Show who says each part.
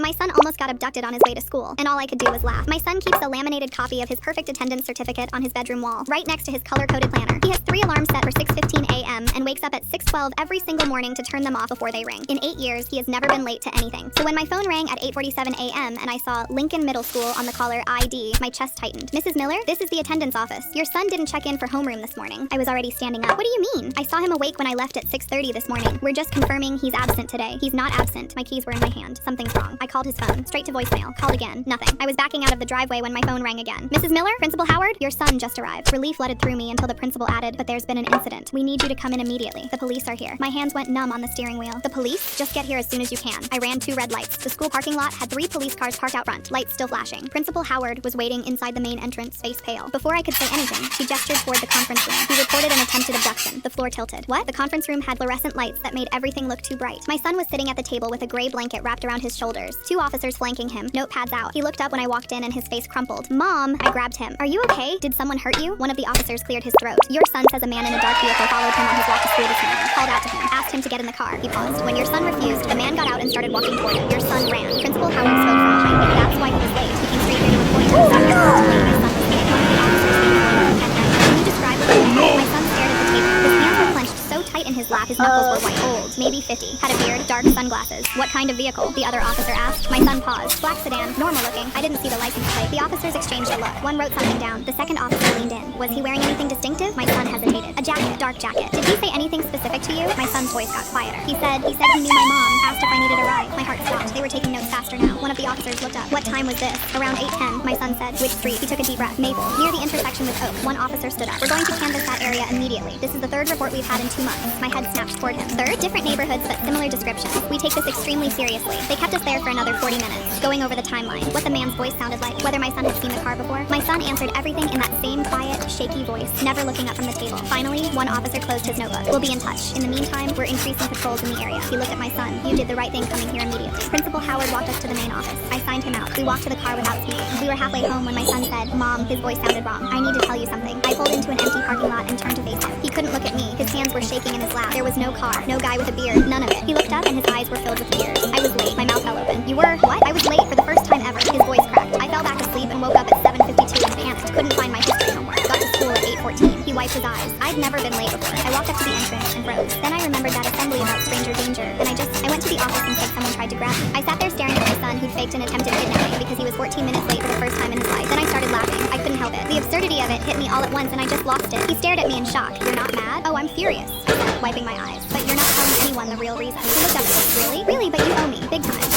Speaker 1: My son almost got abducted on his way to school, and all I could do was laugh. My son keeps a laminated copy of his perfect attendance certificate on his bedroom wall, right next to his color-coded planner. He has 3 alarms set for 6:15 a.m. and wakes up at 6:12 every single morning to turn them off before they ring. In 8 years, he has never been late to anything. So when my phone rang at 8:47 a.m. and I saw Lincoln Middle School on the caller ID, my chest tightened. Mrs. Miller, this is the attendance office. Your son didn't check in for homeroom this morning. I was already standing up. What do you mean? I saw him awake when I left at 6:30 this morning. We're just confirming he's absent today. He's not absent. My keys were in my hand. Something's wrong. I called his phone. Straight to voicemail. Called again. Nothing. I was backing out of the driveway when my phone rang again. Mrs. Miller? Principal Howard? Your son just arrived. Relief flooded through me until the principal added, but there's been an incident. We need you to come in immediately. The police are here. My hands went numb on the steering wheel. The police? Just get here as soon as you can. I ran 2 red lights. The school parking lot had 3 police cars parked out front, lights still flashing. Principal Howard was waiting inside the main entrance, face pale. Before I could say anything, she gestured toward the conference room. He reported an attempted abduction. The floor tilted. What? The conference room had fluorescent lights that made everything look too bright. My son was sitting at the table with a gray blanket wrapped around his shoulders. 2 officers flanking him, notepads out. He looked up when I walked in and his face crumpled. Mom! I grabbed him. Are you okay? Did someone hurt you? One of the officers cleared his throat. Your son says a man in a dark vehicle followed him on his walk to school this morning. Called out to him. Asked him to get in the car. He paused. When your son refused, the man got out and started walking toward him. Your son ran. Principal Howard spoke from behind me. That's why he was late. He came straight here to report to the Can you describe what he did? My son stared at the table. His hands were clenched so tight in his lap, his knuckles were white. Old, maybe 50. Had a beard, dark sunglasses. What kind of vehicle? The other officer asked. My son paused. Black sedan, normal looking. I didn't see the license plate. The officers exchanged a look. One wrote something down. The second officer leaned in. Was he wearing anything distinctive? My son hesitated. A jacket, dark jacket. Did he say anything specific to you? My son's voice got quieter. He said he knew my mom. Asked if I needed a ride. My heart stopped. They were taking notes faster now. One of the officers looked up. What time was this? Around 8:10. My son said. Which street? He took a deep breath. Maple. Near the intersection with Oak. One officer stood up. We're going to canvass that area immediately. This is the 3rd report we've had in 2 months. My head snapped toward him. 3rd? Different neighborhoods, but similar descriptions. We take this extremely seriously. They kept us there for another 40 minutes, going over the timeline, what the man's voice sounded like, whether my son had seen the car before. My son answered everything in that same quiet, shaky voice, never looking up from the table. Finally, one officer closed his notebook. We'll be in touch. In the meantime, we're increasing patrols in the area. He looked at my son. You did the right thing coming here immediately. Principal Howard walked us to the main office. I signed him out. We walked to the car without speaking. We were halfway home when my son said, Mom, his voice sounded wrong. I need to tell you something. I pulled into an empty parking lot and turned to face him. He couldn't look at me. His hands were shaking in his lap. There was no car, no guy with a beard, none of it. He looked up and his eyes were filled with tears. I was late. My mouth fell open. You were? What? I was late for the first time ever. His voice cracked. I fell back asleep and woke up at 7:52 and panicked. Couldn't find my history homework. Got to school at 8:14. He wiped his eyes. I'd never been late before. I walked up to the entrance and froze. Then I remembered that assembly about stranger danger, and I went to the office and said someone tried to grab me. I sat there staring at my son who'd faked an attempted kidnapping because he was 14 minutes late for the first time in his life. Then I started laughing. I couldn't help it. The absurdity of it hit me all at once and I just lost it. He stared at me in shock. You're not mad? Oh, I'm furious, he said, wiping my eyes. But you're not telling anyone the real reason. He looked up at me. Really? Really, but you owe me. Big time.